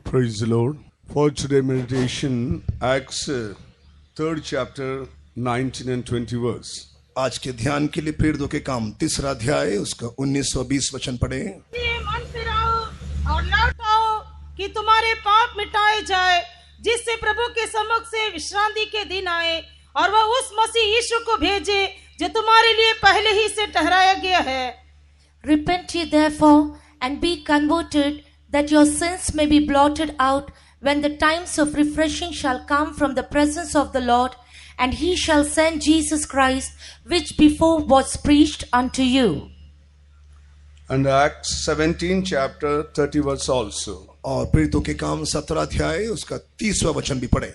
Praise the Lord. For today meditation, Acts 3rd chapter, 19 and 20 verse. आज के ध्यान के लिए प्रेरितों के काम 3रा अध्याय उसका 19 और 20 वचन पढ़े। मन फिराओ और लौट आओ कि तुम्हारे पाप मिटाए जाए, जिससे प्रभु के सम्मुख से विश्रांति के दिन आए और वह उस मसीह यीशु को भेजे जो तुम्हारे लिए पहले ही से ठहराया गया है। Repent ye therefore and be converted, that your sins may be blotted out, when the times of refreshing shall come from the presence of the Lord, and he shall send Jesus Christ, which before was preached unto you. And Acts 17 chapter 30 verse also. और प्रेरितों के काम 17 अध्याय उसका 30वां वचन भी पढ़े।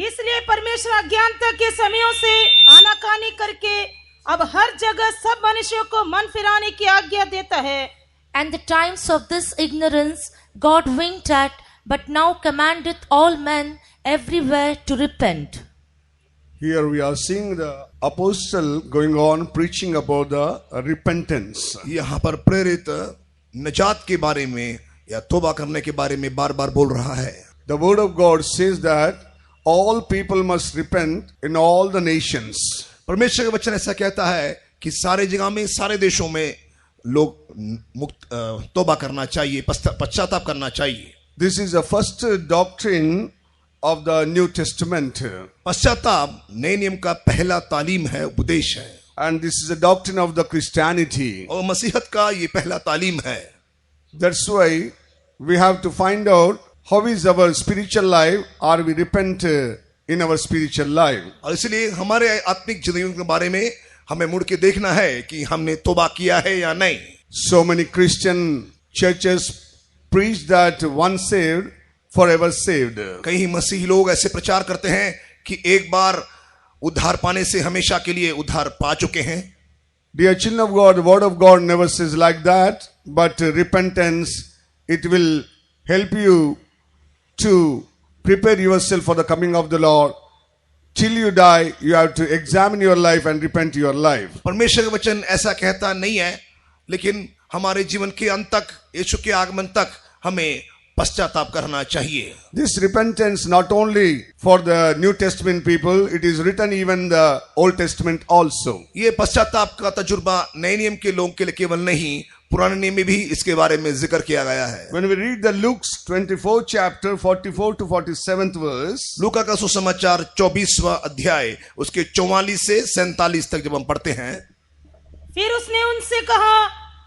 इसलिए परमेश्वर अज्ञानता के समयों से आनाकानी करके अब हर जगह सब मनुष्यों को मन फिराने की आज्ञा देता है। And the times of this ignorance God winked at, but now commandeth all men everywhere to repent. Here we are seeing the apostle going on preaching about the repentance. यहाँ पर प्रेरित नजात के बारे में या तौबा करने के बारे में बार-बार बोल रहा है। The word of God says that all people must repent in all the nations. परमेश्वर का वचन ऐसा कहता है कि सारे जगह में, सारे देशों में लोग तौबा करना चाहिए, पश्चाताप करना चाहिए। This is the first doctrine of the New Testament. पश्चाताप नए नियम का पहला तालीम है, उपदेश है। And this is a doctrine of the Christianity. और मसीहत का ये पहला तालीम है। That's why we have to find out how is our spiritual life. Are we repent in our spiritual life? और इसलिए हमारे आत्मिक जिंदगी के बारे में हमें मुड़ के देखना है कि हमने तौबा किया है या नहीं। So many Christian churches preach that once saved, forever saved. कई मसीही लोग ऐसे प्रचार करते हैं कि एक बार उद्धार पाने से हमेशा के लिए उद्धार पा चुके हैं। Dear children of God, the word of God never says like that, but repentance, it will help you to prepare yourself for the coming of the Lord. Till you die, you have to examine your life and repent your life. परमेश्वर का वचन ऐसा कहता नहीं है, लेकिन हमारे जीवन के अंत तक, यीशु के आगमन तक हमें पश्चाताप करना चाहिए। This repentance not only for the New Testament people, it is written even the Old Testament also. ये पश्चाताप का तजुर्बा नए नियम के लोगों के लिए केवल नहीं, पुराने नियम में भी इसके बारे में जिक्र किया गया है। When we read the Luke's 24 chapter 44 to 47th verse, लूका का सुसमाचार 24वां अध्याय उसके 44 से 47 तक जब हम पढ़ते हैं, फिर उसने उनसे कहा,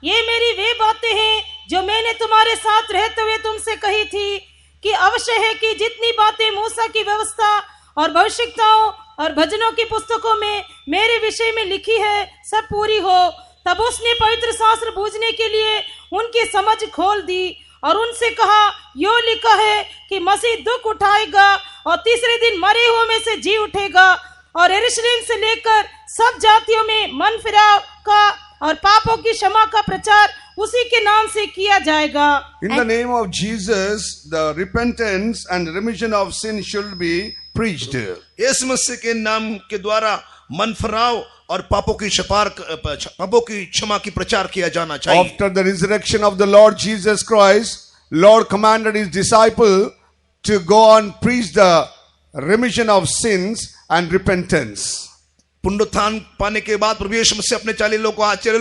ये मेरी वे बातें हैं जो मैंने तुम्हारे साथ रहते हुए तुमसे कही थी, कि अवश्य है कि जितनी बातें मूसा की व्यवस्था और भविष्यवक्ताओं और भजनों की पुस्तकों में मेरे विषय में लिखी है, सब पूरी हो। तब उसने पवित्र शास्त्र बूझने के लिए उनकी समझ खोल दी और उनसे कहा, यो लिखा है कि मसीह दुख उठाएगा और तीसरे दिन मरे हुओं में से जी उठेगा, और यरूशलेम से लेकर सब जातियों में मन फिराव का और पापों की क्षमा का प्रचार उसी के नाम से किया जाएगा। in the name of Jesus, the repentance and remission of sin should be preached. यीशु मसीह के नाम के द्वारा मन फिराव और पापों की क्षमा की प्रचार किया जाना चाहिए। After the resurrection of the Lord Jesus Christ, Lord commanded his disciple to go and preach the remission of sins and repentance. पुनरुत्थान पाने के बाद प्रभु यीशु मसीह अपने चेलों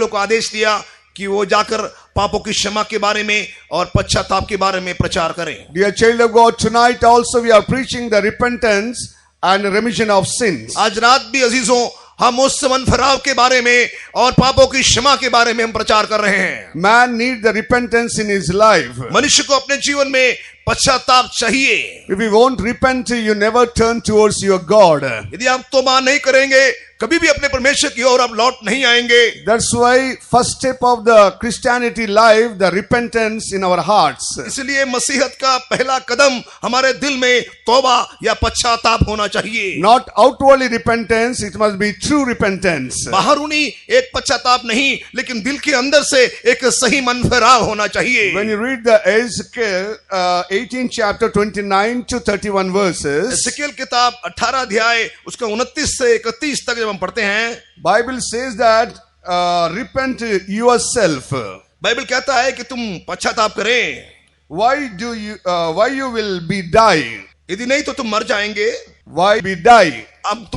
को आदेश दिया कि वो जाकर पापों की क्षमा के बारे में और पश्चाताप के बारे में प्रचार करें। Dear child of God, tonight also we are preaching the repentance and remission of sins. आज रात भी अजीजों, हम उस मन फिराव के बारे में और पापों की क्षमा के बारे में हम प्रचार कर रहे हैं। Man needs the repentance in his life. मनुष्य को अपने जीवन में पश्चाताप चाहिए। If you won't repent, you never turn towards your God. यदि आप तौबा नहीं करेंगे, कभी भी अपने परमेश्वर की ओर आप लौट नहीं आएंगे। That's why first step of the Christianity life, the repentance in our hearts. इसलिए मसीहत का पहला कदम हमारे दिल में तौबा या पश्चाताप होना चाहिए। Not outwardly repentance, it must be true repentance. बाहरुनी एक पश्चाताप नहीं, लेकिन दिल के अंदर से एक सही मन फिराव होना चाहिए। When you read the Ezekiel 18 chapter 29 to 31 verses, Ezekiel किताब 18 अध्याय उसका 29 से 31 तक जब हम पढ़ते हैं, Bible says that repent yourself. Bible कहता है कि तुम पश्चाताप करें। why you will be dying? यदि नहीं तो तुम मर जाएंगे। Why be die? अब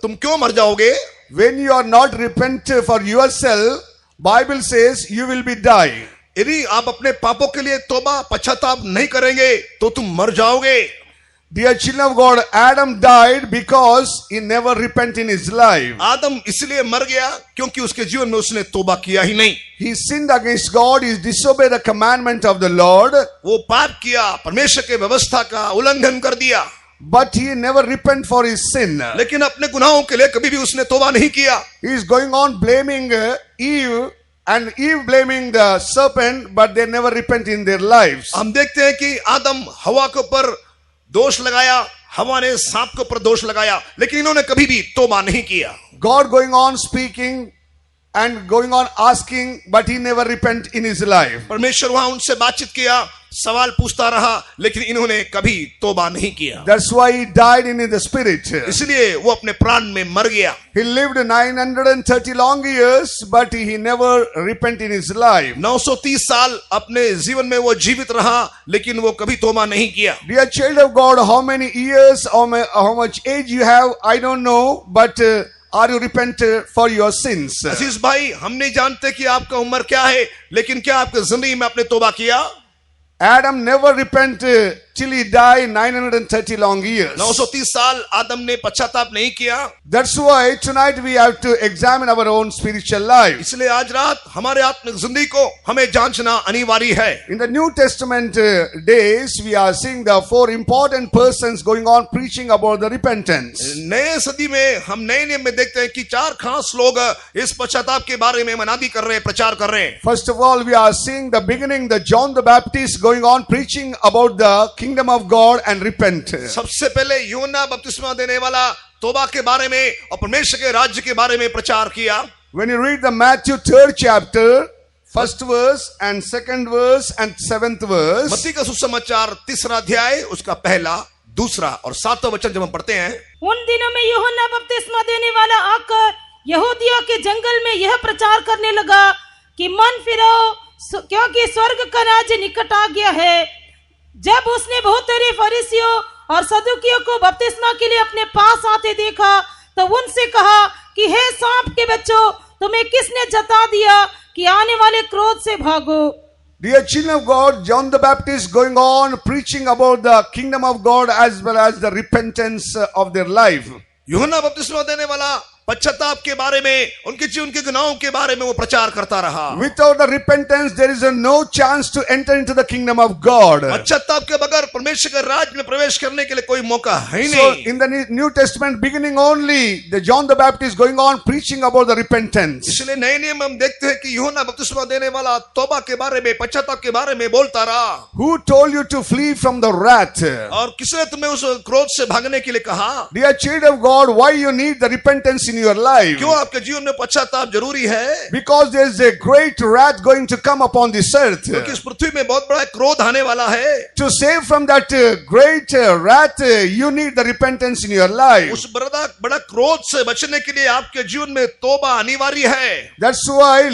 तुम क्यों मर जाओगे? When you are not repent for yourself, Bible says you will be die. यदि आप अपने पापों के लिए तौबा पश्चाताप नहीं करेंगे तो तुम मर जाओगे। Dear children of God, Adam died because he never repent in his life. आदम इसलिए मर गया क्योंकि उसके जीवन में उसने तौबा किया ही नहीं। He sinned against God, he disobeyed the commandment of the Lord, वो पाप किया, परमेश्वर के व्यवस्था का उल्लंघन कर दिया, but he never repent for his sin. लेकिन अपने गुनाहों के लिए कभी भी उसने तौबा नहीं किया। He is going on blaming Eve, and Eve blaming the serpent, but they never repent in their lives. हम देखते हैं कि आदम हवा के ऊपर दोष लगाया, हवा ने सांप के ऊपर दोष लगाया, लेकिन इन्होंने कभी भी तौबा नहीं किया। God going on speaking and going on asking, but he never repent in his life. परमेश्वर वहां उनसे बातचीत किया, सवाल पूछता रहा, लेकिन इन्होंने कभी तौबा नहीं किया। That's why he died in the spirit. इसलिए वो अपने प्राण में मर गया। He lived 930 long years, but he never repent in his life. 930 साल अपने जीवन में वो जीवित रहा, लेकिन वो कभी तौबा नहीं किया। Dear child of God, how many years or how much age you have, I don't know, but are you repent for your sins? अजीज भाई, हम नहीं जानते कि आपका उम्र क्या है, लेकिन क्या आपके जिंदगी में आपने तौबा किया? Adam never repent till he died 930 long years. 930 साल आदम ने पश्चाताप नहीं किया। That's why tonight we have to examine our own spiritual life. इसलिए आज रात हमारे आत्मिक जिंदगी को हमें जांचना अनिवार्य है। In the New Testament days, we are seeing the 4 important persons going on preaching about the repentance. नए सदी में हम नए नियम में देखते हैं कि 4 खास लोग इस पश्चाताप के बारे में मनादी कर रहे हैं, प्रचार कर रहे हैं। First of all, we are seeing the beginning, the John the Baptist going on preaching about the kingdom of God and repent. सबसे पहले यूहन्ना बपतिस्मा देने वाला तौबा के बारे में और परमेश्वर के राज्य के बारे में प्रचार किया। When you read the Matthew 3rd chapter, 1st verse and 2nd verse and 7th verse, मत्ती का सुसमाचार 3रा अध्याय उसका पहला, दूसरा और 7वां वचन जब हम पढ़ते हैं, उन दिनों में यूहन्ना बपतिस्मा देने वाला आकर यहूदिया के जंगल में यह प्रचार करने लगा कि मन फिरो, क्योंकि स्वर्ग का राज्य निकट आ गया है। जब उसने बहुत सारे फरीसियों और सदुकियों को बपतिस्मा के लिए अपने पास आते देखा, तो उनसे कहा कि हे सांप के बच्चों, तुम्हें किसने जता दिया कि आने वाले क्रोध से भागो? Dear children of God, John the Baptist going on preaching about the kingdom of God as well as the repentance of their life. यूहन्ना बपतिस्मा देने वाला पश्चाताप के बारे में, उनके जीवन के गुनाहों के बारे में वो प्रचार करता रहा। Without the repentance, there is no chance to enter into the kingdom of God. पश्चाताप के बगैर परमेश्वर के राज्य में प्रवेश करने के लिए कोई मौका है ही So, नहीं। in the New Testament beginning only, the John the Baptist going on preaching about the repentance. इसलिए नए नियम में हम देखते हैं कि यूहन्ना बपतिस्मा देने वाला तौबा के बारे में, पश्चाताप के बारे में बोलता रहा। Who told you to flee from the wrath? और किसने तुम्हें उस क्रोध से भागने के लिए कहा? Dear child of God, why you need the repentance in your life? क्यों आपके जीवन में पश्चाताप जरूरी है? Because there is a great wrath going to come upon this earth. क्योंकि इस पृथ्वी में बहुत बड़ा क्रोध आने वाला है। To save from that great wrath, you need the repentance in your life. उस बड़ा क्रोध से बचने के लिए आपके जीवन में तौबा अनिवार्य है। That's why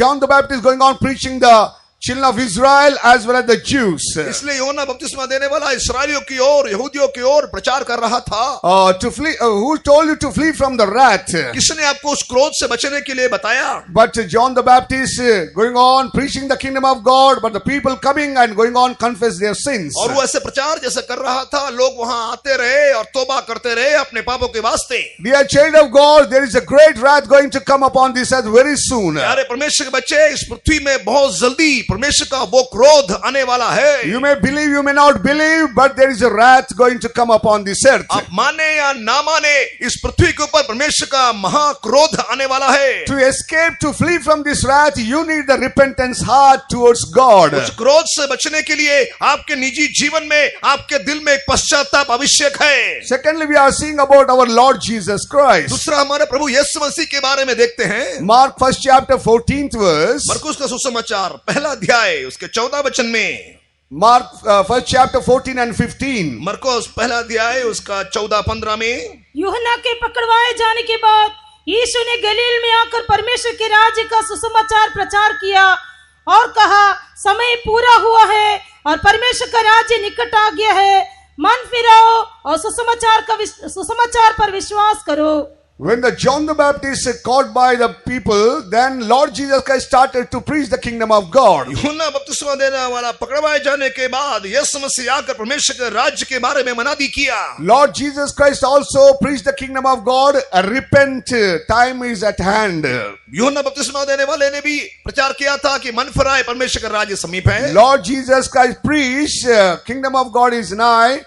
John the Baptist going on preaching the children of Israel as well as the Jews. इसलिए यूहन्ना बपतिस्मा देने वाला इस्राएलियों की ओर, यहूदियों की ओर प्रचार कर रहा था। To flee, who told you to flee from the wrath? किसने आपको उस क्रोध से बचने के लिए बताया? But John the Baptist going on preaching the kingdom of God, but the people coming and going on confess their sins. और वो ऐसे प्रचार जैसा कर रहा था, लोग वहां आते रहे और तौबा करते रहे अपने पापों के वास्ते। Dear child of God, there is a great wrath going to come upon this earth very soon. प्यारे परमेश्वर के बच्चे, इस पृथ्वी में बहुत जल्दी परमेश्वर का वो क्रोध आने वाला है। You may believe, you may not believe, but there is a wrath going to come upon this earth. आप माने या ना माने, इस पृथ्वी के ऊपर परमेश्वर का महाक्रोध आने वाला है। To escape, to flee from this wrath, you need the repentance heart towards God. उस क्रोध से बचने के लिए आपके निजी जीवन में, आपके दिल में एक पश्चाताप आवश्यक है। Secondly, we are seeing about our Lord Jesus Christ. दूसरा, हमारे प्रभु यीशु मसीह के बारे में देखते हैं। Mark 1st chapter 14th verse. मरकुस का सुसमाचार पहला अध्याय उसके 14 वचन में। Mark 1st chapter 14 and 15. मरकुस पहला अध्याय उसका 14-15 में। यूहन्ना के पकड़वाए जाने के बाद यीशु ने गलील में आकर परमेश्वर के राज्य का सुसमाचार प्रचार किया और कहा, समय पूरा हुआ है और परमेश्वर का राज्य निकट आ गया है। मन फिराओ और सुसमाचार पर विश्वास करो। When the John the Baptist is caught by the people, then Lord Jesus Christ started to preach the kingdom of God. यूहन्ना बपतिस्मा देने वाला पकड़वाए जाने के बाद यीशु मसीह आकर परमेश्वर के राज्य के बारे में मनादी किया। Lord Jesus Christ also preached the kingdom of God. Repent, time is at hand. यूहन्ना बपतिस्मा देने वाले ने भी प्रचार किया था कि मन फिराए, परमेश्वर का राज्य समीप है। Lord Jesus Christ preached, kingdom of God is nigh.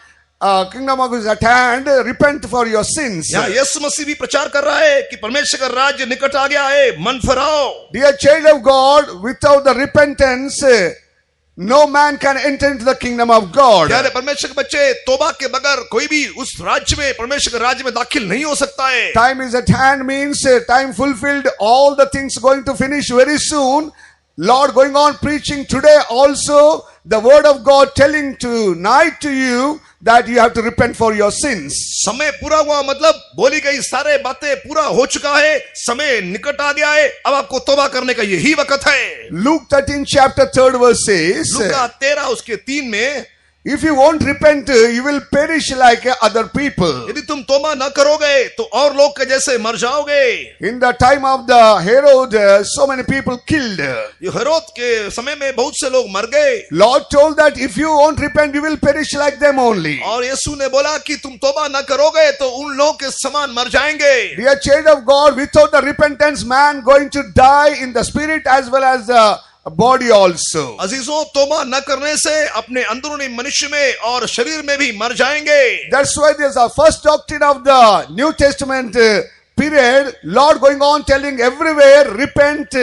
Kingdom of God is at hand. Repent for your sins. यहाँ यीशु मसीह भी प्रचार कर रहा है कि परमेश्वर का राज्य निकट आ गया है, मन फिराओ। Dear child of God, without the repentance, no man can enter into the kingdom of God. यार परमेश्वर के बच्चे, तौबा के बगैर कोई भी उस राज्य में, परमेश्वर के राज्य में दाखिल नहीं हो सकता है। Time is at hand means time fulfilled, all the things going to finish very soon. Lord going on preaching today also the word of God telling tonight to you that you have to repent for your sins. समय पूरा हुआ मतलब बोली गई सारे बातें पूरा हो चुका है, समय निकट आ गया है, अब आपको तौबा करने का यही वक्त है। Luke 13 chapter 3 verse says, लूका 13 उसके 3 में, if you won't repent, you will perish like other people. यदि तुम तौबा न करोगे तो और लोग के जैसे मर जाओगे। In the time of the Herod, so many people killed. ये हेरोद के समय में बहुत से लोग मर गए। Lord told that if you won't repent, you will perish like them only. और यीशु ने बोला कि तुम तौबा न करोगे तो उन लोगों के समान मर जाएंगे। Dear child of God, without the repentance, man going to die in the spirit as well as the body also. अजीजों, तौबा न करने से अपने अंदरूनी मनुष्य में और शरीर में भी मर जाएंगे। That's why there's a first doctrine of the New Testament period. Lord going on telling everywhere, repent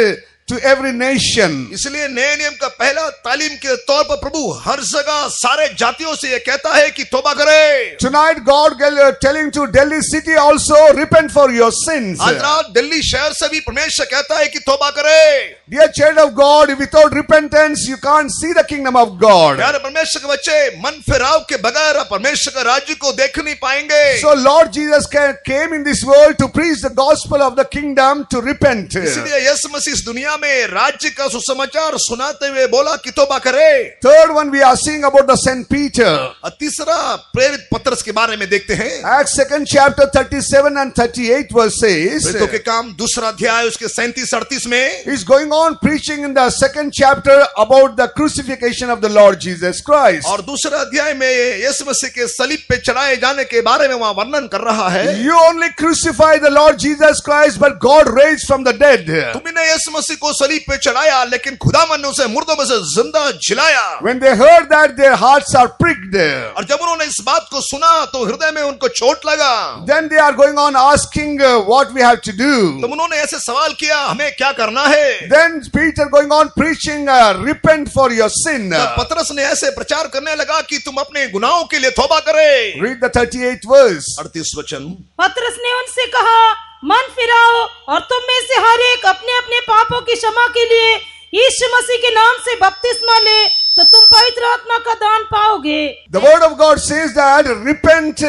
to every nation. इसलिए नए नियम का पहला तालीम के तौर पर प्रभु हर जगह सारे जातियों से ये कहता है कि तौबा करे। Tonight God telling to Delhi city also, repent for your sins. आज रात दिल्ली शहर से भी परमेश्वर कहता है कि तौबा करे। Dear child of God, without repentance you can't see the kingdom of God. यार परमेश्वर के बच्चे, मन फिराव के बगैर आप परमेश्वर का राज्य को देख नहीं पाएंगे। So Lord Jesus came in this world to preach the gospel of the kingdom, to repent. इसलिए यीशु मसीह इस दुनिया में राज्य का सुसमाचार सुनाते हुए बोला कि तौबा करे। Third one, we are seeing about the Saint Peter. तीसरा प्रेरित पत्रस के बारे में देखते हैं। Acts 2nd chapter 37 and 38 verse says, प्रेरितों के काम दूसरा अध्याय उसके 37-38 में he's going on preaching in the 2nd chapter about the crucifixion of the Lord Jesus Christ. और दूसरा अध्याय में यीशु मसीह के सलीब पे चढ़ाए जाने के बारे में वहां वर्णन कर रहा है। You only crucify the Lord Jesus Christ, but God raised from the dead. तुमने यीशु मसीह को सलीब पे चढ़ाया, लेकिन खुदावन ने उसे मुर्दों में से जिंदा जिलाया। When they heard that, their hearts are pricked. और जब उन्होंने इस बात को सुना तो हृदय में उनको चोट लगा। Then they are going on asking what we have to do. तो उन्होंने ऐसे सवाल किया, हमें क्या करना है? Then Peter going on preaching, repent for your sin. तब पतरस ने ऐसे प्रचार करने लगा कि तुम अपने गुनाहों के लिए तौबा करे। Read the 38th verse. 38 वचन। पतरस ने उनसे कहा, मन फिराओ और तुम में से हर एक अपने अपने पापों की क्षमा के लिए यीशु मसीह के नाम से बपतिस्मा ले, तो तुम पवित्र आत्मा का दान पाओगे। The word of God says that repent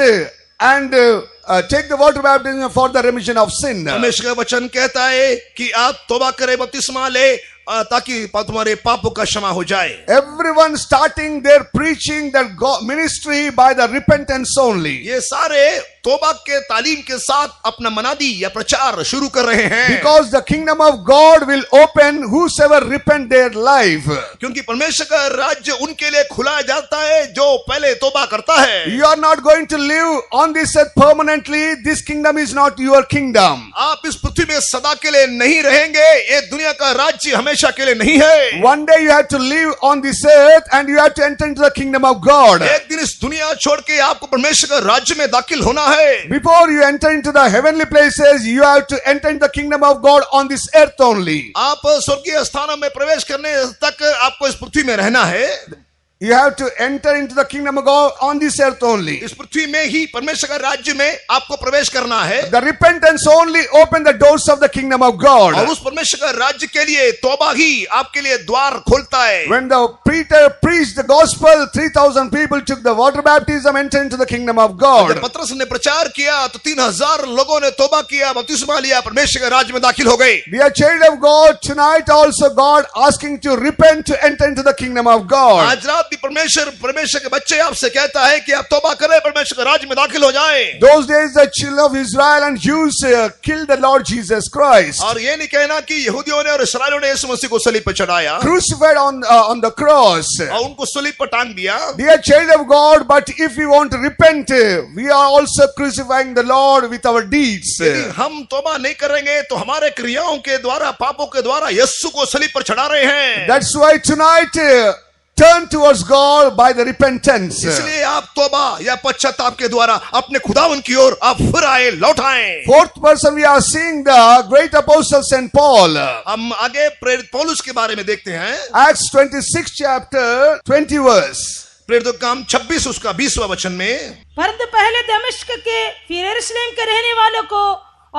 and take the water baptism for the remission of sin. परमेश्वर का वचन कहता है कि आप तौबा करें, बपतिस्मा ले, ताकि तुम्हारे पापों का क्षमा हो जाए। Everyone starting their preaching, their ministry by the repentance only. ये सारे तौबा के तालीम के साथ अपना मनादी या प्रचार शुरू कर रहे हैं। Because the kingdom of God will open whosoever repent their life. क्योंकि परमेश्वर का राज्य उनके लिए खुला जाता है जो पहले तौबा करता है। You are not going to live on this earth permanently. This kingdom is not your kingdom. आप इस पृथ्वी में सदा के लिए नहीं रहेंगे, ये दुनिया का राज्य हमेशा के लिए नहीं है। One day you have to live on this earth and you have to enter into the kingdom of God. एक दिन इस दुनिया छोड़ के आपको परमेश्वर का राज्य में दाखिल होना है। Before you enter into the heavenly places, you have to enter into the kingdom of God on this earth only. आप स्वर्गीय स्थानों में प्रवेश करने तक आपको इस पृथ्वी में रहना है। You have to enter into the kingdom of God on this earth only. इस पृथ्वी में ही परमेश्वर का राज्य में आपको प्रवेश करना है। The repentance only open the doors of the kingdom of God. और उस परमेश्वर का राज्य के लिए तौबा ही आपके लिए द्वार खोलता है। When the Peter preached the gospel, 3,000 people took the water baptism, entered into the kingdom of God. जब पतरस ने प्रचार किया तो 3,000 लोगों ने तौबा किया, बपतिस्मा लिया, परमेश्वर के राज्य में दाखिल हो गए। Dear child of God, tonight also God asking to repent to enter into the kingdom of God. आज रात भी परमेश्वर के बच्चे आपसे कहता है कि आप तौबा करें, परमेश्वर के राज्य में दाखिल हो जाएं। Those days the children of Israel and Jews killed the Lord Jesus Christ, और ये नहीं कहना कि यहूदियों ने और इस्राएलियों ने यीशु मसीह को सलीब पर चढ़ाया crucified on the cross. और उनको सलीब पर टांग दिया। Dear child of God, but if we want to repent, we are also crucifying the Lord with our deeds. यदि हम तौबा नहीं करेंगे तो हमारे क्रियाओं के द्वारा, पापों के द्वारा यीशु को सलीब पर चढ़ा रहे हैं। That's why tonight turn towards God by the repentance. इसलिए आप तौबा या पश्चाताप के द्वारा अपने खुदावन की ओर आप फिर आए, लौट आए। Fourth person, we are seeing the great apostle Saint Paul. हम आगे प्रेरित पौलुस के बारे में देखते हैं। Acts 26 chapter 20 verse. प्रेरितों का काम 26 उसका 20वां वचन में, परंतु पहले दमिश्क के, फिर यरूशलेम के रहने वालों को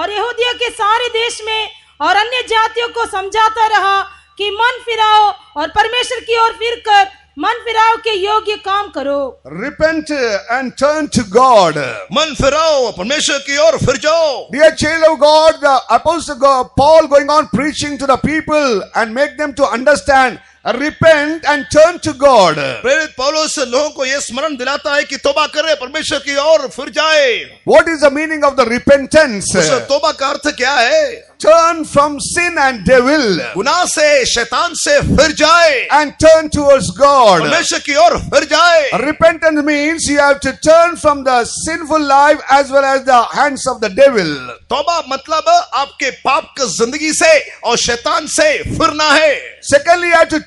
और यहूदिया के सारे देश में और अन्य जातियों को समझाता रहा कि मन फिराओ और परमेश्वर की ओर फिरकर मन फिराओ के योग्य काम करो। Repent and turn to God. मन फिराओ, परमेश्वर की ओर फिर जाओ। Dear child of God, the apostle Paul going on preaching to the people and make them to understand, repent and turn to God. प्रेरित पौलुस लोगों को यह स्मरण दिलाता है कि तौबा करे, परमेश्वर की ओर फिर जाए। What is the meaning of the repentance? उस तौबा का अर्थ क्या है? Turn from sin and devil गुनाह से, शैतान से फिर जाए and turn towards God. परमेश्वर की ओर फिर जाए। Repentance means you have to turn from the sinful life as well as the hands of the devil. तौबा मतलब आपके पाप की जिंदगी से और शैतान से फिरना है। Secondly, you have to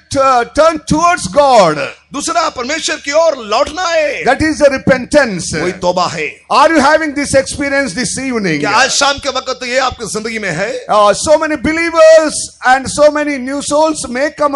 turn towards God. दूसरा, परमेश्वर की ओर लौटना है। That is the repentance. वही तौबा है। Are you having this experience this evening? क्या आज शाम के वक्त ये आपकी जिंदगी में है? So many believers and so many new souls may come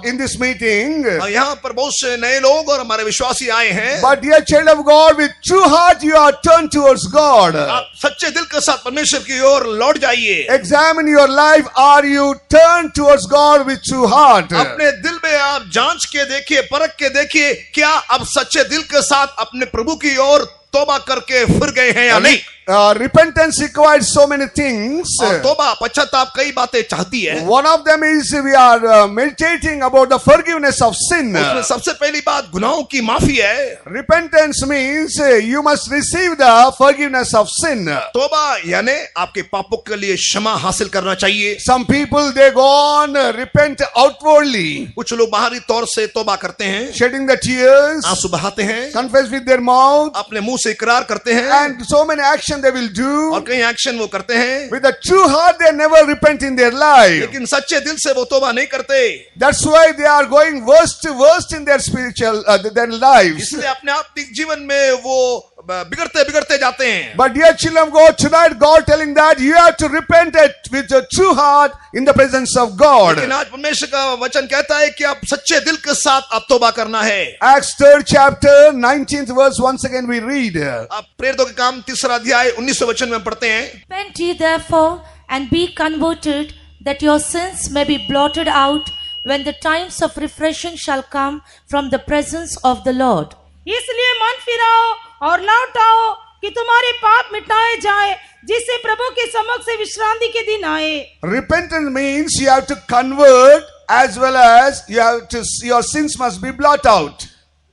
in this meeting. यहाँ पर बहुत से नए लोग और हमारे विश्वासी आए हैं। But dear child of God, with true heart you are turned towards God. आप सच्चे दिल के साथ परमेश्वर की ओर लौट जाइए। Examine your life. Are you turned towards God with true heart? अपने दिल में आप जांच के देखिए, परख के देखिए, क्या आप सच्चे दिल के साथ अपने प्रभु की ओर तौबा करके फिर गए हैं या नहीं? Repentance requires so many things. और तौबा, पश्चाताप कई बातें चाहती है। One of them is we are meditating about the forgiveness of sin. उसमें सबसे पहली बात गुनाहों की माफी है। Repentance means you must receive the forgiveness of sin. तौबा यानी आपके पापों के लिए क्षमा हासिल करना चाहिए। Some people they go on repent outwardly, कुछ लोग बाहरी तौर से तौबा करते हैं, shedding the tears, आंसू बहाते हैं, confess with their mouth, अपने मुंह से इकरार करते हैं, and so many actions they will do. और कई एक्शन वो करते हैं, With a true heart they never repent in their life. लेकिन सच्चे दिल से वो तौबा नहीं करते। That's why they are going worst in their spiritual their lives. इसलिए अपने आत्मिक जीवन में वो बिगड़ते जाते हैं। But dear children of God, tonight God telling that you have to repent it with a true heart in the presence of God. लेकिन आज परमेश्वर का वचन कहता है कि आप सच्चे दिल के साथ आप तौबा करना है। Acts 3rd chapter 19th verse, once again we read. आप प्रेरितों के काम 3रा अध्याय 19वें वचन में पढ़ते हैं। Repent ye therefore and be converted, that your sins may be blotted out when the times of refreshing shall come from the presence of the Lord. इसलिए मन फिराओ और लौट आओ कि तुम्हारे पाप मिटाए जाए, जिससे प्रभु के समक्ष से विश्रांति के दिन आए। Repentance means you have to convert as well as your sins must be blotted out.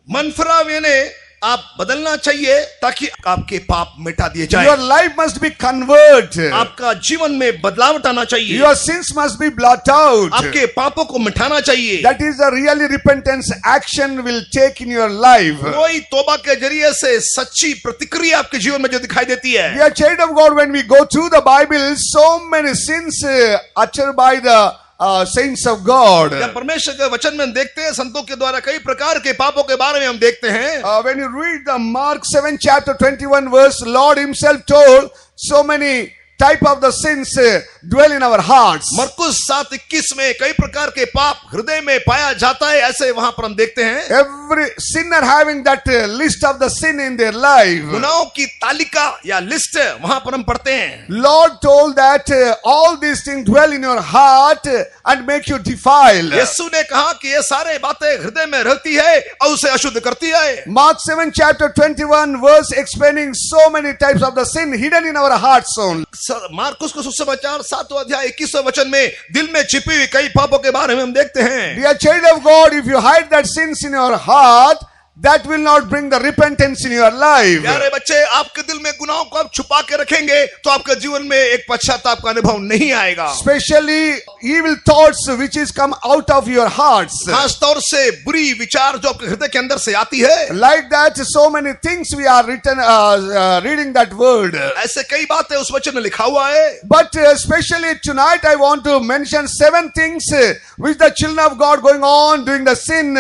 मन फिराव यानी आप बदलना चाहिए ताकि आपके पाप मिटा दिए जाए। Your life must be converted. आपका जीवन में बदलाव आना चाहिए। Your sins must be blotted out. आपके पापों को मिटाना चाहिए। That is a really repentance action will take in your life. वही तौबा के जरिए से सच्ची प्रतिक्रिया आपके जीवन में जो दिखाई देती है। Dear child of God, when we go through the Bible, so many sins uttered by the saints of God. जब परमेश्वर के वचन में देखते हैं, संतों के द्वारा कई प्रकार के पापों के बारे में हम देखते हैं। When you read the Mark 7 chapter 21 verse, Lord himself told so many type of the sins dwell in our hearts. मरकुस 7:21 में कई प्रकार के पाप हृदय में पाया जाता है, ऐसे वहां पर हम देखते हैं। Every sinner having that list of the sin in their life. गुनाहों की तालिका या लिस्ट वहां पर हम पढ़ते हैं। Lord told that all these things dwell in your heart and make you defiled. यीशु ने कहा कि ये सारे बातें हृदय में रहती है और उसे अशुद्ध करती है। Mark 7 chapter 21 verse explaining so many types of the sin hidden in our hearts only. Marcus को सुसमाचार 7वां अध्याय 21वें वचन में दिल में छिपी हुई कई पापों के बारे में हम देखते हैं। Dear child of God, if you hide that sins in your heart, that will not bring the repentance in your life. प्यारे बच्चे, आपके दिल में गुनाहों को आप छुपा के रखेंगे तो आपके जीवन में एक पश्चाताप का अनुभव नहीं आएगा। Especially evil thoughts which is come out of your hearts. खास तौर से बुरी विचार जो आपके हृदय के अंदर से आती है। Like that, so many things we are reading that word. ऐसे कई बातें उस वचन में लिखा हुआ है। But especially tonight, I want to mention 7 things which the children of God going on doing the sin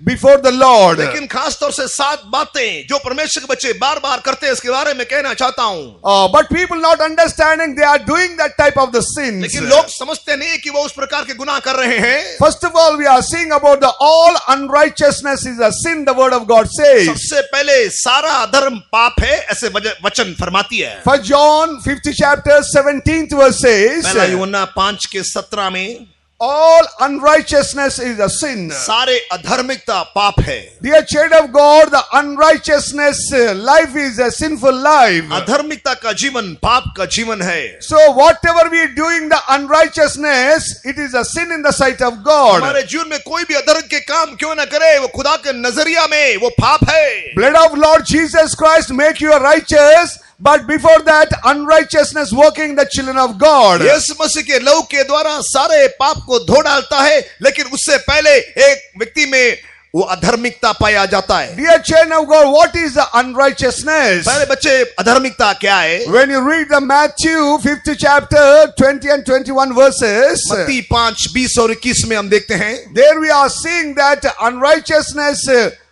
before the Lord. लेकिन खास तौर से 7 बातें जो परमेश्वर के बच्चे बार बार करते हैं इसके बारे में कहना चाहता हूं। But people not understanding they are doing that type of the sins. लेकिन लोग समझते नहीं कि वो उस प्रकार के गुनाह कर रहे हैं। First of all, we are seeing about the all unrighteousness is a sin, the word of God says. सबसे पहले सारा अधर्म पाप है ऐसे वचन फरमाती है। 1 John 5th chapter 17th verse says, पहला यूहन्ना 5:17 में all unrighteousness is a sin. सारे अधर्मिकता पाप है। Dear child of God, the unrighteousness life is a sinful life. अधर्मिकता का जीवन पाप का जीवन है। So whatever we are doing the unrighteousness, it is a sin in the sight of God. हमारे जीवन में कोई भी अधर्म के काम क्यों ना करे वो खुदा के नजरिया में वो पाप है। Blood of Lord Jesus Christ make you righteous, but before that unrighteousness working the children of God. यीशु मसीह के लहू के द्वारा सारे पाप को धो डालता है, लेकिन उससे पहले एक व्यक्ति में वो अधर्मिकता पाया जाता है। Dear children of God, what is the unrighteousness? पहले बच्चे अधर्मिकता क्या है? When you read the Matthew 5th chapter 20 and 21 verses, मत्ती 5:20 और 21 में हम देखते हैं there we are seeing that unrighteousness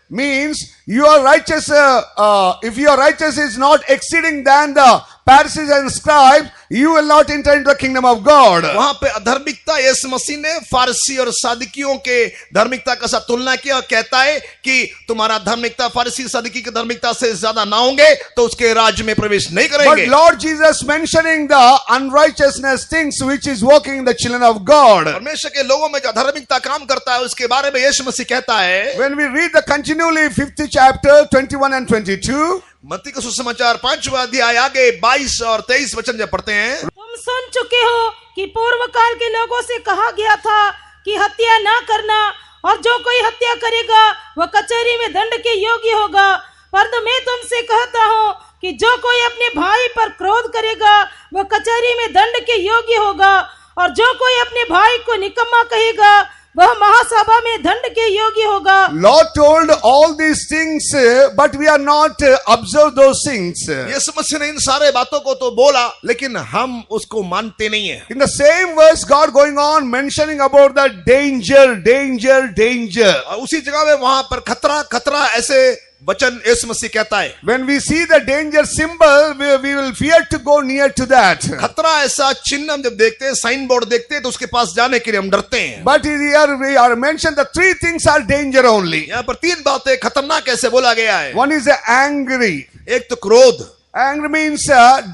means your righteous, if your righteous is not exceeding than the Pharisees and scribes, you will not enter into the kingdom of God. वहां पे अधर्मिकता यीशु मसीह ने फारसी और सादिकियों के धार्मिकता का साथ तुलना किया और कहता है कि तुम्हारा धार्मिकता फारसी सादिकी की धार्मिकता से ज्यादा ना होंगे तो उसके राज्य में प्रवेश नहीं But करेंगे। Lord Jesus mentioning the unrighteousness things which is working in the children of God. परमेश्वर के लोगों में जो धार्मिकता काम करता है उसके बारे में यीशु मसीह कहता है, When we read the continually 5th chapter 21 and 22, मत्ती का सुसमाचार 5वां अध्याय आगे 22 और 23 वचन जब पढ़ते हैं, तुम सुन चुके हो कि पूर्व काल के लोगों से कहा गया था कि हत्या ना करना, और जो कोई हत्या करेगा वह कचहरी में दंड के योग्य होगा। परंतु मैं तुमसे कहता हूँ कि जो कोई अपने भाई पर क्रोध करेगा वह कचहरी में दंड के योग्य होगा, और जो कोई अपने भाई को निकम्मा कहेगा वह महासभा में दंड के योग्य होगा। Lord told all these things, but we are not observe those things. यीशु मसीह ने इन सारे बातों को तो बोला लेकिन हम उसको मानते नहीं है। In the same verse, God going on mentioning about the danger, danger, danger. और उसी जगह में वहां पर खतरा खतरा ऐसे वचन यीशु मसीह कहता है। When we see the danger symbol, we will fear to go near to that. खतरा ऐसा चिन्ह हम जब देखते हैं, साइन बोर्ड देखते हैं तो उसके पास जाने के लिए हम डरते हैं। But here we are mentioned the 3 things are danger only. यहाँ पर 3 बातें खतरनाक कैसे बोला गया है। One is angry. एक तो क्रोध, Anger means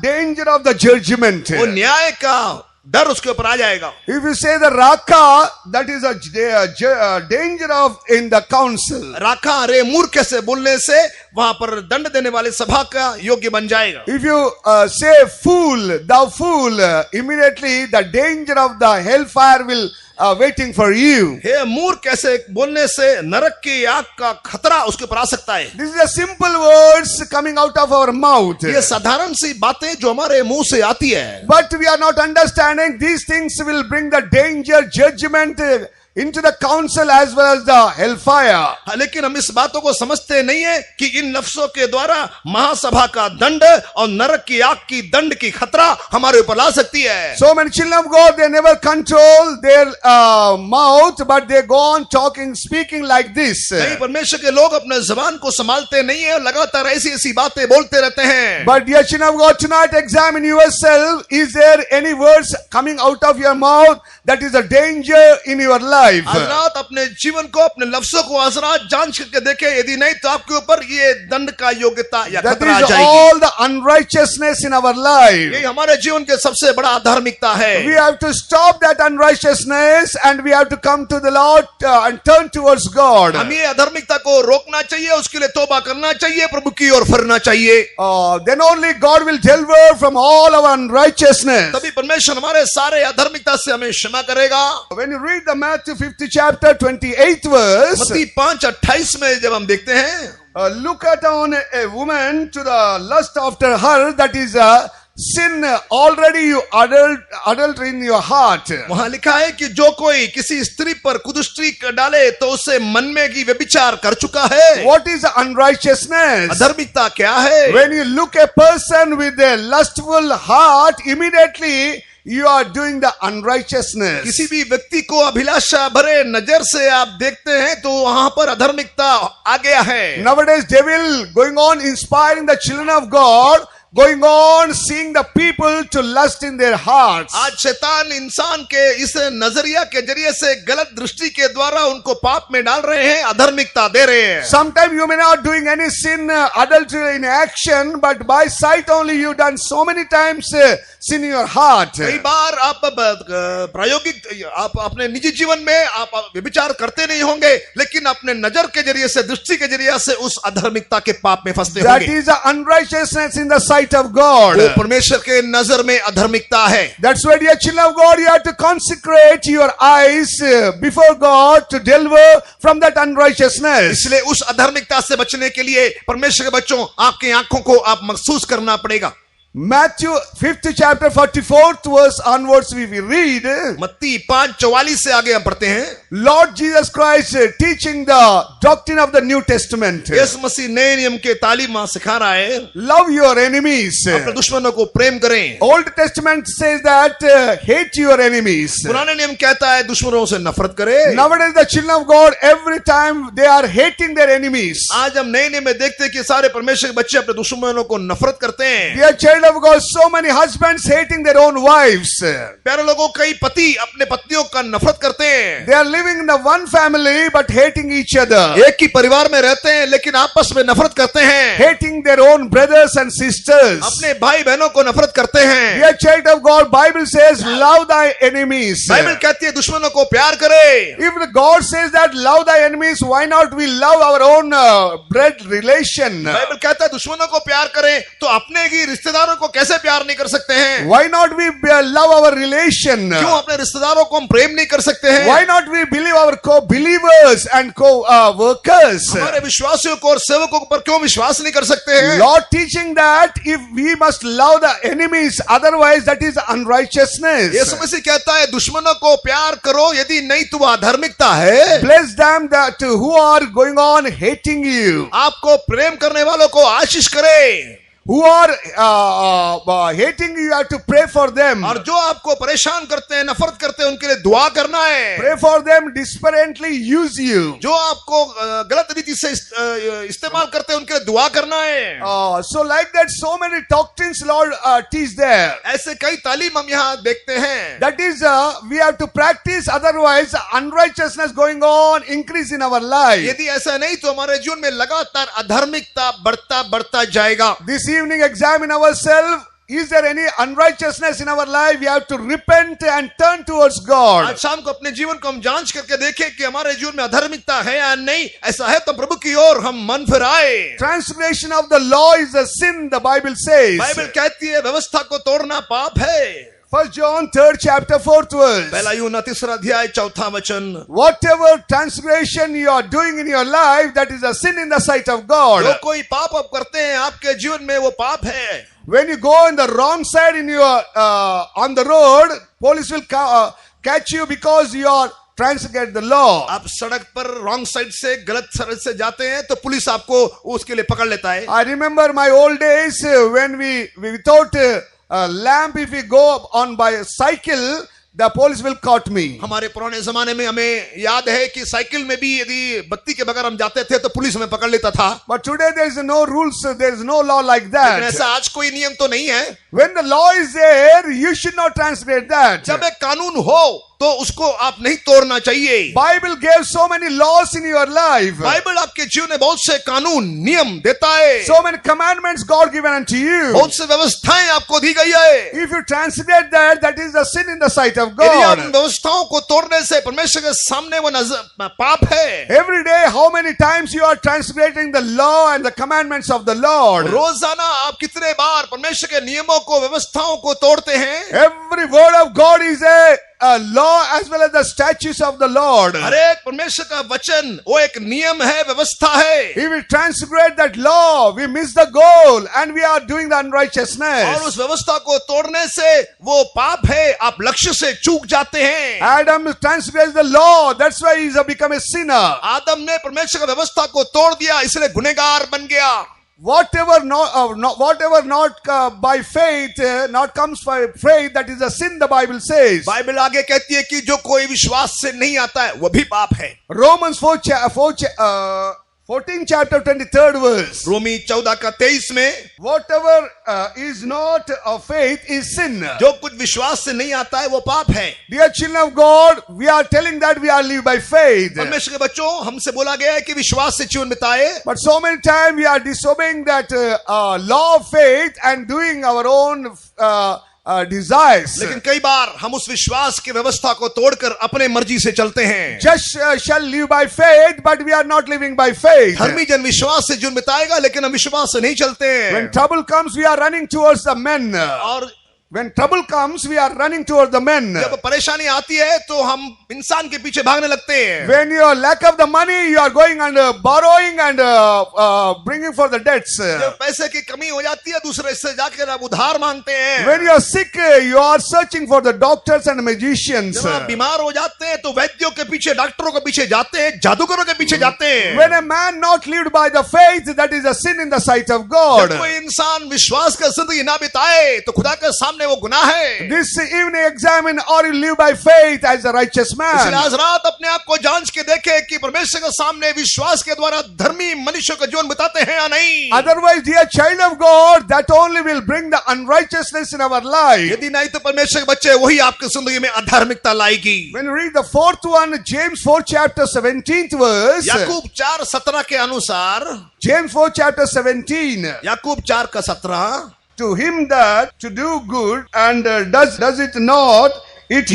danger of the judgment. वो न्याय का डर उसके ऊपर आ जाएगा। If you say the raka, that is a danger of in the council. राखा रे मूर्ख से बोलने से वहां पर दंड देने वाले सभा का योग्य बन जाएगा। If you say fool, thou fool, immediately the danger of the hellfire will waiting for you. हे मूर्ख ऐसे बोलने से नरक की आग का खतरा उसके ऊपर आ सकता है। This is a simple words coming out of our mouth. ये साधारण सी बातें जो हमारे मुंह से आती है, But we are not understanding these things will bring the danger, judgment into the council as well as the hellfire. लेकिन हम इस बातों को समझते नहीं है कि इन लफ्जों के द्वारा महासभा का दंड और नरक की आग की दंड की खतरा हमारे ऊपर ला सकती है। So many children of God, they never control their mouth, but they go on talking, speaking like this. कई परमेश्वर के लोग अपने जबान को संभालते नहीं है और लगातार ऐसी ऐसी बातें बोलते रहते हैं। But dear children of God, tonight examine yourself. Is there any words coming out of your mouth that is a danger in your life? life. आज रात अपने जीवन को, अपने लफ्जों को आज रात जांच करके देखें, यदि नहीं तो आपके ऊपर ये दंड का योग्यता या That खतरा आ is जाएगी। all the unrighteousness in our life. यही हमारे जीवन के सबसे बड़ा अधार्मिकता है। We have to stop that unrighteousness and we have to come to the Lord and turn towards God. हम ये अधर्मिकता को रोकना चाहिए, उसके लिए तौबा करना चाहिए, प्रभु की ओर फिरना चाहिए। Then only God will deliver from all our unrighteousness. तभी परमेश्वर हमारे सारे अधर्मिकता से हमें क्षमा करेगा। When you read the Matthew 50 chapter 28th verse, मत्ती 5:28 में जब हम देखते हैं, look at on a woman to the lust after her, that is a sin already you adultery in your heart. वहां लिखा है कि जो कोई किसी स्त्री पर कुदृष्टि डाले तो उसे मन में की व्यभिचार कर चुका है। What is unrighteousness? अधर्मिकता क्या है? When you look a person with a lustful heart, immediately you are doing the unrighteousness. किसी भी व्यक्ति को अभिलाषा भरे नजर से आप देखते हैं तो वहां पर अधर्मिकता आ गया है। Nowadays devil going on inspiring the children of God, going on seeing the people to lust in their hearts. आज शैतान इंसान के इस नजरिया के जरिए से गलत दृष्टि के द्वारा उनको पाप में डाल रहे हैं, अधर्मिकता दे रहे हैं। Sometimes you may not doing any sin, adultery in action, but by sight only you done so many times sin in your heart. कई बार आप प्रायोगिक आप अपने निजी जीवन में आप व्यभिचार करते नहीं होंगे, लेकिन अपने नजर के जरिए से, दृष्टि के जरिए से उस अधर्मिकता के पाप में फंसते That होंगे। is the unrighteousness in the sight of God. वो परमेश्वर के नजर में अधर्मिकता है। That's why, dear children of God, you have to consecrate your eyes before God to deliver from that unrighteousness. इसलिए उस अधर्मिकता से बचने के लिए परमेश्वर के बच्चों, आपकी आंखों को आप महसूस करना पड़ेगा। Matthew 5th chapter 44th verse onwards we read, मत्ती 5:44 से आगे हम पढ़ते हैं, Lord Jesus Christ teaching the doctrine of the New Testament. यीशु मसीह नए नियम के तालीम वहां सिखा रहा है, Love your enemies. अपने दुश्मनों को प्रेम करें। Old Testament says that hate your enemies. पुराने नियम कहता है दुश्मनों से नफरत करें। Nowadays the children of God, every time they are hating their enemies. आज हम नए नियम में देखते हैं कि सारे परमेश्वर के बच्चे अपने दुश्मनों को नफरत करते हैं। Dear child of God, so many husbands hating their own wives. प्यारे लोगों, कई पति अपने पत्नियों का नफरत करते हैं। They are living in the one family but hating each other. एक ही परिवार में रहते हैं लेकिन आपस में नफरत करते हैं। Hating their own brothers and sisters. अपने भाई बहनों को नफरत करते हैं। Dear child of God, Bible says love thy enemies. Bible कहती है दुश्मनों को प्यार करे। If the God says that love thy enemies, why not we love our own blood relation? Bible कहता है दुश्मनों को प्यार करें, तो अपने ही रिश्तेदारों को कैसे प्यार नहीं कर सकते हैं? Why not we love our relation? क्यों अपने रिश्तेदारों को हम प्रेम नहीं कर सकते हैं? Why not we believe our co-believers and co-workers? हमारे विश्वासियों को और सेवकों पर क्यों विश्वास नहीं कर सकते हैं? Lord teaching that if we must love the enemies, otherwise that is unrighteousness. यीशु मसीह कहता है दुश्मनों को प्यार करो, यदि नहीं तो वह अधर्मिकता है। Bless them that who are going on hating you, आपको प्रेम करने वालों को आशीष करे, who are hating you, you have to pray for them. और जो आपको परेशान करते हैं, नफरत करते हैं, उनके लिए दुआ करना है। Pray for them, desperately use you. जो आपको गलत रीति से इस्तेमाल करते हैं, उनके लिए दुआ करना है। So like that, so many doctrines Lord teach there. ऐसे कई तालीम हम यहाँ देखते हैं। That is, we have to practice, otherwise unrighteousness going on increase in our life. यदि ऐसा नहीं तो हमारे जीवन में लगातार अधर्मिकता बढ़ता जाएगा। This evening examine ourselves. Is there any unrighteousness in our life? We have to repent and turn towards God. आज शाम को अपने जीवन को हम जांच करके देखें कि हमारे जीवन में अधर्मिकता है या नहीं। ऐसा है तो प्रभु की ओर हम मन फिराए। Transgression of the law is a sin, the Bible says. Bible कहती है व्यवस्था को तोड़ना पाप है। 1 John 3rd chapter 4th verse. पहला यूहन्ना 3 अध्याय 4 वचन। Whatever transgression you are doing in your life, that is a sin in the sight of God. जो कोई पाप आप करते हैं आपके जीवन में, वो पाप है। When you go on the wrong side in your on the road, police will catch you because you are transgressed the law. आप सड़क पर रॉन्ग साइड से, गलत सड़क से जाते हैं तो पुलिस आपको उसके लिए पकड़ लेता है। I remember my old days when we without a lamp, if we go on by a cycle, the police will caught me. हमारे पुराने जमाने में हमें याद है कि साइकिल में भी यदि बत्ती के बगैर हम जाते थे तो पुलिस हमें पकड़ लेता था। But today there is no rules, there is no law like लेकिन that. ऐसा आज कोई नियम तो नहीं है। When the law is there, you should not transgress that. जब एक कानून हो तो उसको आप नहीं तोड़ना चाहिए। Bible gave so many laws in your life. Bible आपके जीवन में बहुत से कानून नियम देता है, So many commandments God given unto you. बहुत से व्यवस्थाएं आपको दी गई है। If you transgress that, that is a sin in the sight of यदि आप God. उन व्यवस्थाओं को तोड़ने से परमेश्वर के सामने वो पाप है। Every day, how many times you are transgressing the law and the commandments of the Lord? रोजाना आप कितने बार परमेश्वर के नियमों को व्यवस्थाओं को तोड़ते हैं? Every word of God is a law as well as the statutes of the Lord. हर एक परमेश्वर का वचन वो एक नियम है, व्यवस्था है। If we transgress that law, we miss the goal and we are doing the और unrighteousness. उस व्यवस्था को तोड़ने से वो पाप है, आप लक्ष्य से चूक जाते हैं। Adam transgressed the law, that's why he has become a sinner. आदम ने परमेश्वर का व्यवस्था को तोड़ दिया, इसलिए गुनहगार बन गया। Whatever not by faith, not comes by faith, that is a sin, the Bible says. Bible आगे कहती है कि जो कोई विश्वास से नहीं आता है वो भी पाप है। Romans 14 chapter 23rd verse. रोमी 14 का 23 में Whatever is not of faith is sin. जो कुछ विश्वास से नहीं आता है वो पाप है। Dear children of God, we are telling that we are live by faith. परमेश्वर के बच्चों, हमसे बोला गया है कि विश्वास से जीवन बिताए, But so many times we are disobeying that law of faith and doing our own desires. लेकिन कई बार हम उस विश्वास की व्यवस्था को तोड़कर अपने मर्जी से चलते हैं। Just shall live by faith, but we are not living by faith. धर्मी जन विश्वास से जीवन बिताएगा, लेकिन हम विश्वास से नहीं चलते हैं। When trouble comes, we are running towards the men. और When trouble comes, we are running towards the men. जब परेशानी आती है तो हम इंसान के पीछे भागने लगते हैं। When you are lack of the money, you are going and borrowing and bringing for the debts. जब पैसे की कमी हो जाती है, दूसरे से जाकर आप उधार मांगते हैं। When you are sick, you are searching for the doctors and magicians. जब आप बीमार हो जाते हैं तो वैद्यों के पीछे, डॉक्टरों के पीछे जाते हैं, जादूगरों के पीछे जाते हैं। When a man not lived by the faith, that is a sin in the sight of God. जब कोई इंसान विश्वास का जिंदगी ना बिताए तो खुदा के सामने वो गुनाह है। This evening examine, or you live by faith as a righteous इसलिए man. आज रात अपने आप को जांच के देखे कि परमेश्वर के सामने विश्वास के द्वारा धर्मी मनुष्य का जीवन बिताते हैं या नहीं। Otherwise, dear child of God, that only will bring the unrighteousness in our life. यदि नहीं तो परमेश्वर के बच्चे वही आपकी जिंदगी में अधार्मिकता लाएगी। When you read the fourth one, James 4 chapter 17th verse. याकूब 4:17 के अनुसार, James 4 chapter 17. याकूब 4 का 17, To him that to do good and does it not, it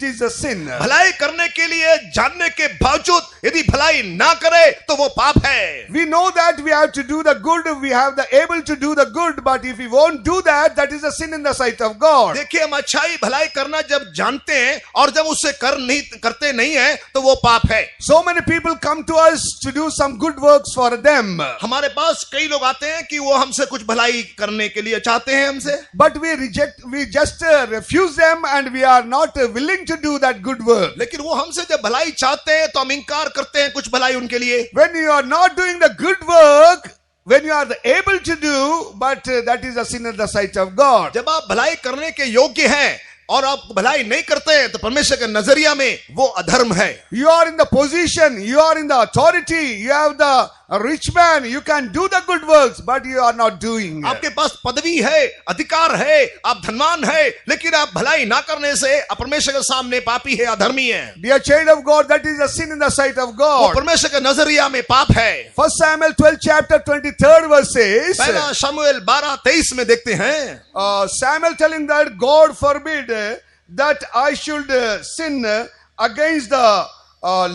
is a sin. भलाई करने के लिए जानने के बावजूद यदि भलाई ना करे तो वो पाप है। We know that we have to do the good, we have the able to do the good, but if we won't do that, that is a sin in the sight of God. देखिए, हम अच्छाई भलाई करना जब जानते हैं और जब उससे करते नहीं है तो वो पाप है। So many people come to us to do some good works for them. हमारे पास कई लोग आते हैं कि वो हमसे कुछ भलाई करने के लिए चाहते हैं हमसे, But we just refuse them and we are not willing to do that good work. लेकिन वो हमसे जब भलाई चाहते हैं तो हम इनकार करते हैं कुछ भलाई उनके लिए। When you are not doing the good work, when you are able to do, but that is a sin in the sight of God. जब आप भलाई करने के योग्य हैं और आप भलाई नहीं करते हैं तो परमेश्वर के नजरिया में वो अधर्म है। You are in the position, you are in the authority, you have the rich man, you can do the good works, but you are not doing. आपके पास पदवी है, अधिकार है, आप धनवान है, लेकिन आप भलाई ना करने से परमेश्वर के सामने पापी है, अधर्मी है। Dear child of God, that is a sin in the sight of वो God. परमेश्वर के नजरिया में पाप है। 1 Samuel 12 chapter 23rd verse says, पहला शमूएल 12:23 में देखते हैं, Samuel telling that God forbid that I should sin against the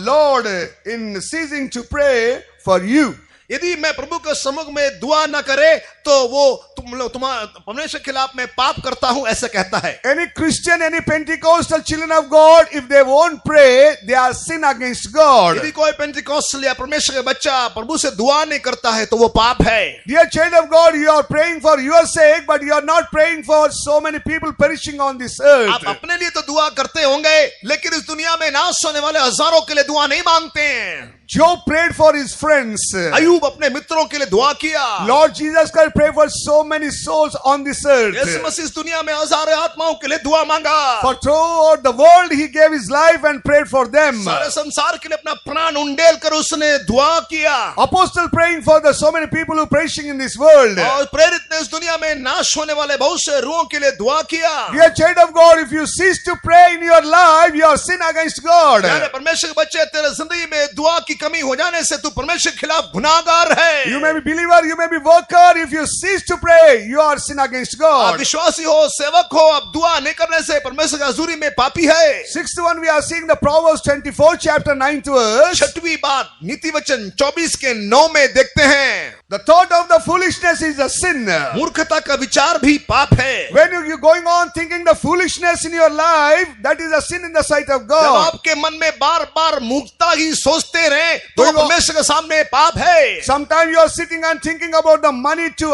Lord in ceasing to pray for you. यदि मैं प्रभु के सम्मुख में दुआ न करे तो वो परमेश्वर के खिलाफ मैं पाप करता हूं, ऐसा कहता है। Any Christian, any Pentecostal children of God, if they won't pray, they are sin against God. यदि कोई पेंटिकॉस्टल या परमेश्वर का बच्चा प्रभु से दुआ नहीं करता है तो वो पाप है। Dear child of God, you are praying for your sake, but you are not praying for so many people perishing on this earth. आप अपने लिए तो दुआ करते होंगे, लेकिन इस दुनिया में नाश होने वाले हजारों के लिए दुआ नहीं मांगते हैं। Job prayed for his friends. Ayub अपने मित्रों के लिए दुआ किया। Lord Jesus Christ prayed for so many souls on this earth. यीशु मसीह इस दुनिया में हजारों आत्माओं के लिए दुआ मांगा। For throughout the world he gave his life and prayed for them. सारे संसार के लिए अपना प्राण उंडेल कर उसने दुआ किया। Apostle praying for the so many people who perishing in this world. और प्रेरित ने इस दुनिया में नाश होने वाले बहुत से रूहों के लिए दुआ किया। Dear child of God, if you cease to pray in your life, you are sin against God. प्यारे परमेश्वर के बच्चे, तेरे जिंदगी में दुआ की कमी हो जाने से तू परमेश्वर के खिलाफ गुनाहगार है। You may be believer, you may be worker. If you cease to pray, you are sin against आप God. विश्वासी हो, सेवक हो, अब दुआ नहीं करने से परमेश्वर की हजूरी में पापी है। Sixth one, we are seeing the Proverbs 24 chapter 9 verse. छठवीं बात नीति वचन 24 के 9 में देखते हैं। The thought of the foolishness is a sin. मूर्खता का विचार भी पाप है। When you're going on thinking the foolishness in your life, that is a sin in the sight of जब God. आपके मन में बार बार मूर्खता ही सोचते रहे तो Going on- परमेश्वर के सामने पाप है। Sometimes you are sitting and thinking about the money to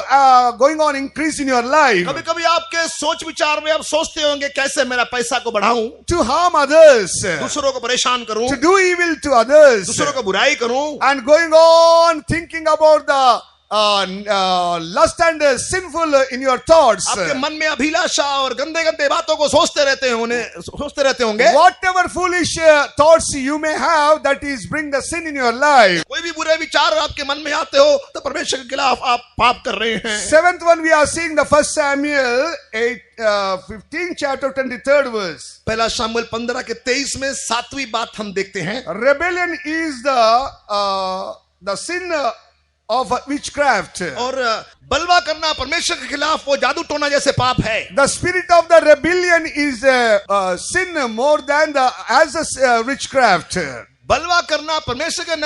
going on increase in your life. कभी कभी आपके सोच विचार में आप सोचते होंगे कैसे मेरा पैसा को बढ़ाऊं, To harm others. दूसरों को परेशान करूं, To do evil to others. दूसरों को बुराई करूं, And going on thinking about the lust and sinful in your thoughts. आपके मन में अभिलाषा और गंदे गंदे बातों को सोचते रहते होंगे। Whatever foolish thoughts you may have, that is bring the sin in your life. कोई भी बुरे विचार आपके मन में आते हो तो परमेश्वर के खिलाफ आप पाप कर रहे हैं। Seventh one, we are seeing the 1 Samuel 15 chapter 23rd verse. पहला शामुएल 15 के 23 में 7वीं बात हम देखते हैं। Rebellion is the sin of witchcraft. और बलवा करना परमेश्वर के खिलाफ वो जादू टोना जैसे पाप है। The spirit of the rebellion is sin more than the as a witchcraft. बलवा करना परमेश्वर के